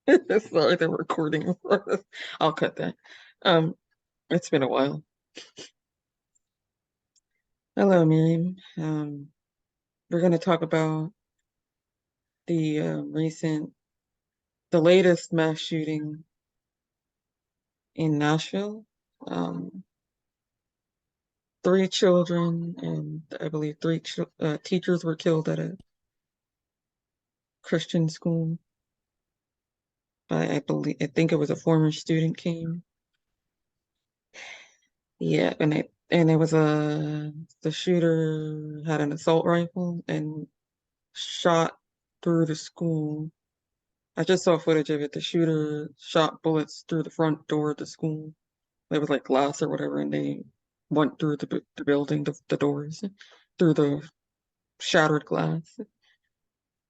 Sorry, they're recording. I'll cut that. Um, it's been a while. Hello, Miriam. We're going to talk about the the latest mass shooting in Nashville. Um, three children and I believe three teachers were killed at a Christian school. I think it was a former student came. Yeah, and it was the shooter had an assault rifle and shot through the school. I just saw footage of it. The shooter shot bullets through the front door of the school. There was like glass or whatever, and they went through the building, the doors, through the shattered glass.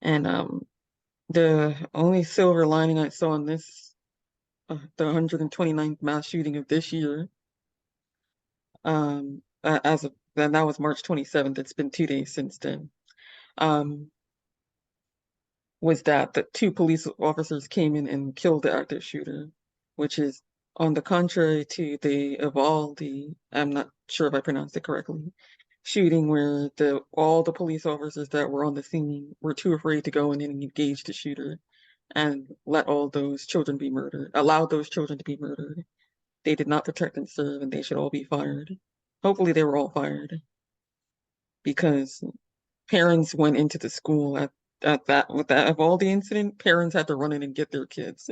And the only silver lining I saw in this, the 129th mass shooting of this year, as of then that was March 27th. It's been 2 days since then. Um, was that the two police officers came in and killed the active shooter, which is on the contrary to the Uvalde, I'm not sure if I pronounced it correctly, shooting where the all the police officers that were on the scene were too afraid to go in and engage the shooter and let all those children be murdered, allowed those children to be murdered. They did not protect and serve, and they should all be fired. Hopefully, they were all fired because parents went into the school at that with that of all the incident, parents had to run in and get their kids.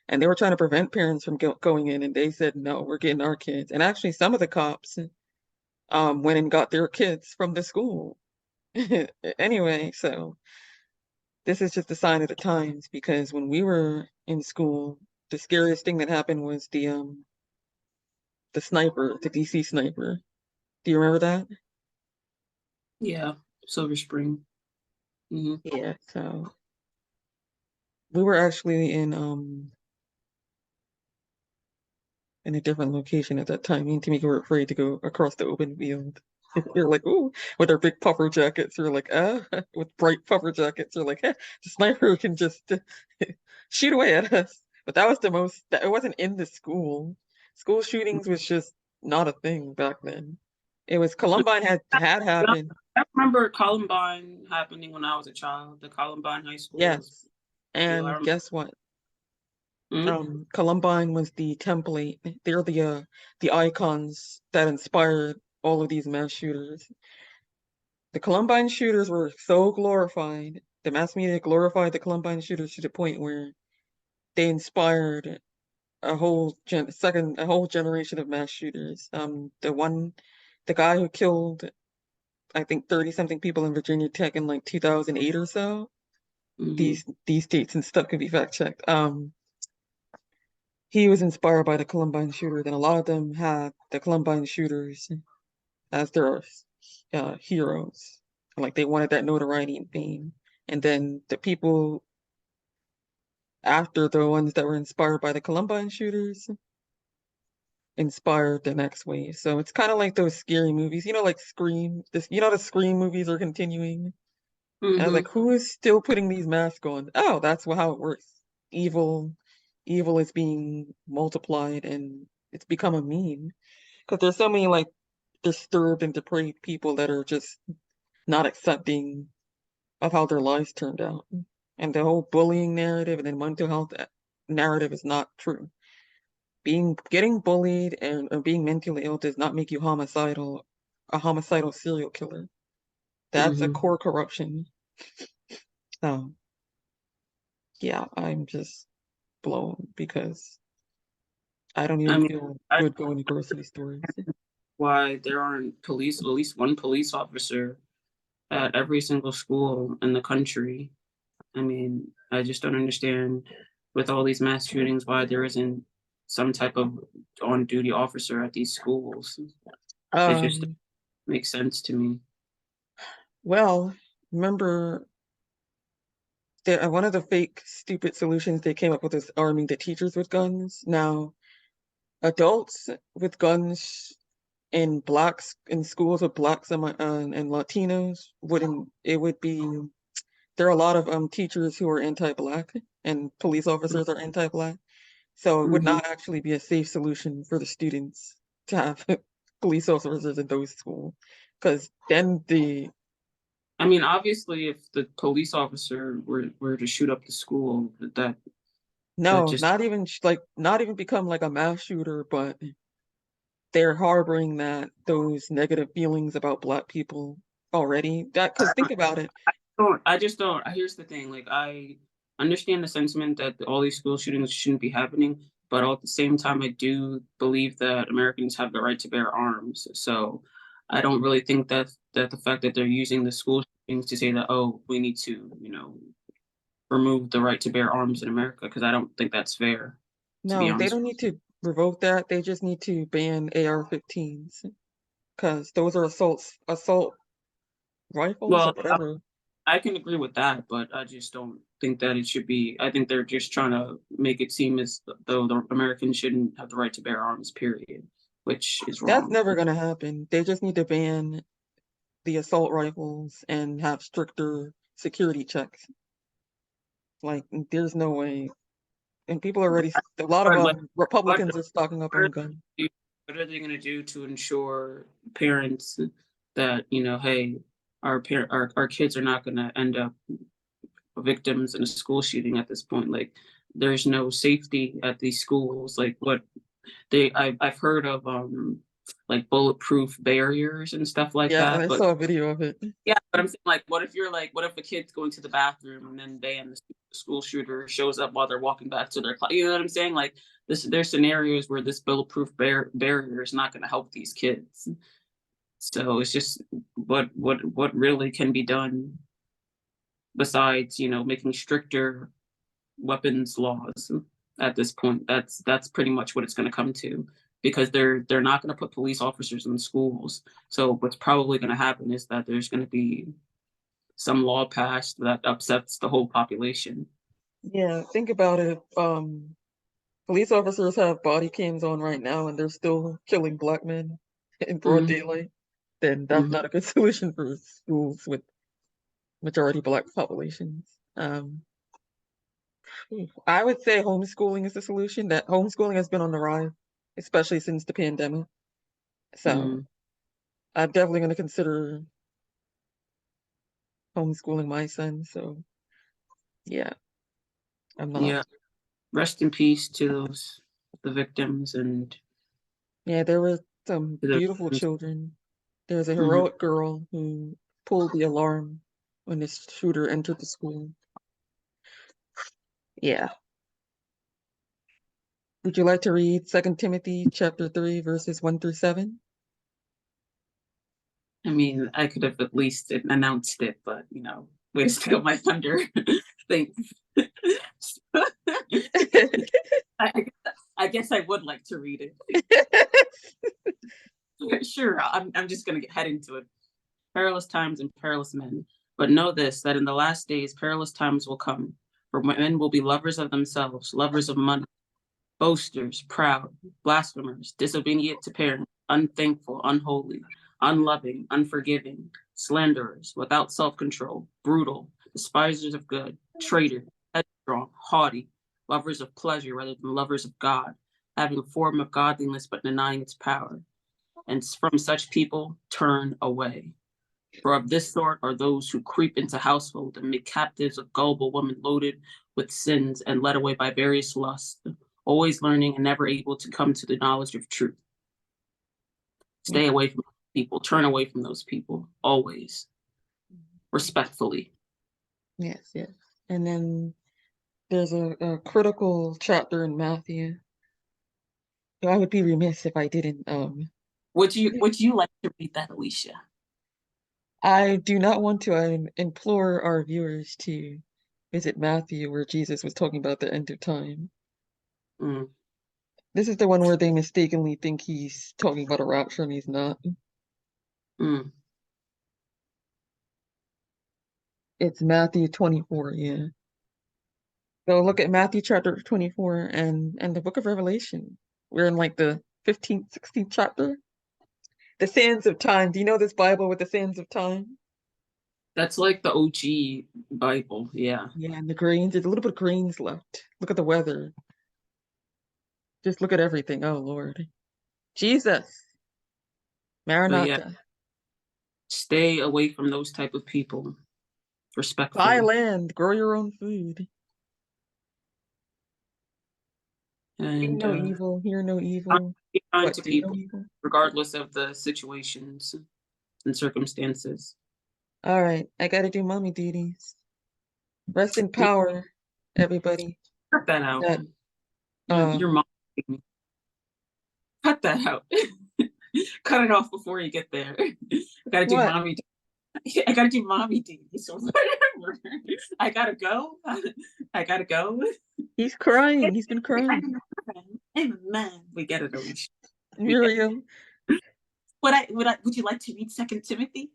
And they were trying to prevent parents from going in, and they said, no, we're getting our kids. And actually, some of the cops went and got their kids from the school. Anyway, so this is just a sign of the times because when we were in school, the scariest thing that happened was the sniper, the DC sniper. Do you remember that? Yeah, Silver Spring. Hmm. Yeah, so we were actually in a different location at that time. Me and Tamika were afraid to go across the open field. You're like, ooh, with our big puffer jackets. You're like, with bright puffer jackets. You're like, the sniper can just shoot away at us. But that was the most, that it wasn't in the school. School shootings was just not a thing back then. It was Columbine had happened. I remember Columbine happening when I was a child. The Columbine High School was Yes. deal. I And remember. guess what? Mhm. Columbine was the template. They're the icons that inspired all of these mass shooters. The Columbine shooters were so glorified. The mass media glorified the Columbine shooters to the point where they inspired a whole generation of mass shooters. The guy who killed, I think 30 something people in Virginia Tech in like 2008 or so. Mhm. These dates and stuff can be fact checked. He was inspired by the Columbine shooters, and a lot of them had the Columbine shooters as their heroes. Like they wanted that notoriety and fame. And then the people after the ones that were inspired by the Columbine shooters inspired the next wave. So it's kind of like those scary movies, like Scream. The Scream movies are continuing. And I was like, Mhm. who is still putting these masks on? Oh, that's how it works. Evil, evil is being multiplied, and it's become a meme. Because there's so many like disturbed and depraved people that are just not accepting of how their lives turned out. And the whole bullying narrative and then mental health narrative is not true. Getting bullied and or being mentally ill does not make you a homicidal serial killer. That's a Mhm. core corruption. So yeah, I'm just blown because I don't I even mean, feel I good going to grocery stores. why there aren't police, at least one police officer at every single school in the country. I mean, I just don't understand with all these mass shootings why there isn't some type of on duty officer at these schools. It just Um, makes sense to me. well, remember one of the fake stupid solutions they came up with is arming the teachers with guns. Now, adults with guns in schools with blacks and Latinos wouldn't it would be there are a lot of teachers who are anti-black and police officers are anti-black. So it would Mm-hmm. not actually be a safe solution for the students to have police officers in those schools. Because then the I mean, obviously, if the police officer were to shoot up the school, that no, just not even become like a mass shooter, but they're harboring those negative feelings about black people already. That because think about it. don't. I just don't. Here's the thing. Like, I understand the sentiment that all these school shootings shouldn't be happening, but at the same time, I do believe that Americans have the right to bear arms. So, I don't really think that the fact that they're using the school shootings to say that, oh, we need to, remove the right to bear arms in America, because I don't think that's fair. To be No, they honest. don't need to revoke that. They just need to ban AR-15s because those are assault rifles or Well, whatever. I can agree with that, but I just don't think that it should be. I think they're just trying to make it seem as though the Americans shouldn't have the right to bear arms, period, which is That's wrong. never gonna happen. They just need to ban the assault rifles and have stricter security checks. Like, there's no way. And people are already, a lot of But like, what Republicans are stocking up what are on guns. what are they going to do to ensure parents that hey, our kids are not going to end up victims in a school shooting at this point? Like, there's no safety at these schools. Like, I've heard of like bulletproof barriers and stuff like Yeah, and that, I but saw a video of it. yeah, but I'm saying, like, what if a kid's going to the bathroom and then the school shooter shows up while they're walking back to their class? You know what I'm saying? Like, there's scenarios where this bulletproof barrier is not going to help these kids. So it's just what really can be done besides making stricter weapons laws at this point. That's pretty much what it's going to come to, because they're not going to put police officers in the schools. So what's probably going to happen is that there's going to be some law passed that upsets the whole population. Yeah, think about it. Police officers have body cams on right now and they're still killing black men in broad Mm-hmm. daylight. Then that's Mm-hmm. not a good solution for schools with majority black populations. I would say homeschooling is the solution. That homeschooling has been on the rise, especially since the pandemic. So Mm-hmm. I'm definitely going to consider homeschooling my son. So yeah, I'm not. Yeah. Rest in peace to the victims and Yeah, there were some to beautiful the. children. There's a Mhm. heroic girl who pulled the alarm when the shooter entered the school. Yeah. Would you like to read Second Timothy chapter 3, verses 1 through 7? I mean, I could have at least announced it, but way to steal my thunder. Thanks. I, I guess I would like to read it. Sure, I'm just gonna head into it. Perilous times and perilous men. But know this, that in the last days perilous times will come. For men will be lovers of themselves, lovers of money, boasters, proud, blasphemers, disobedient to parents, unthankful, unholy, unloving, unforgiving, slanderers, without self control, brutal, despisers of good, traitors, headstrong, haughty, lovers of pleasure rather than lovers of God, having a form of godliness but denying its power. And from such people turn away. For of this sort are those who creep into household and make captives of gullible women loaded with sins and led away by various lusts, always learning and never able to come to the knowledge of truth. Yeah. Stay away from people, turn away from those people, always, respectfully. Yes, yes. And then there's a critical chapter in Matthew. I would be remiss if I didn't. Would you like to read that, Alicia? I do not want to. I implore our viewers to visit Matthew, where Jesus was talking about the end of time. Mm, This is the one where they mistakenly think he's talking about a rapture and he's not. mm. It's Matthew 24, yeah. So look at Matthew chapter 24 and the book of Revelation. We're in like the 15th, 16th chapter. The sands of time. Do you know this Bible with the sands of time? That's like the OG Bible. Yeah. Yeah, and the greens, there's a little bit of greens left. Look at the weather. Just look at everything. Oh Lord. Jesus. But yeah, Maranatha. stay away from those type of people. Buy Respectfully. land, grow your own food. See And no evil, hear no evil. be kind What, to do no people, evil? regardless of the situations and circumstances. All right, I gotta do mommy duties. Rest in Yeah, power, everybody. cut that out. That uh Your mom, cut that out. Cut it off before you get there. I gotta do what? mommy. I gotta do mommy duties or whatever. I gotta go. I gotta go. He's crying. He's been crying. I'm a man. We get it, Alicia. We get Miriam. would you like to read Second Timothy?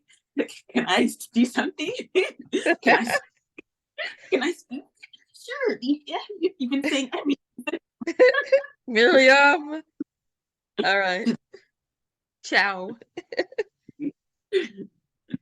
Can I do something? Can I can I speak? Sure. Yeah, you've been saying everything. Miriam. All right. Ciao.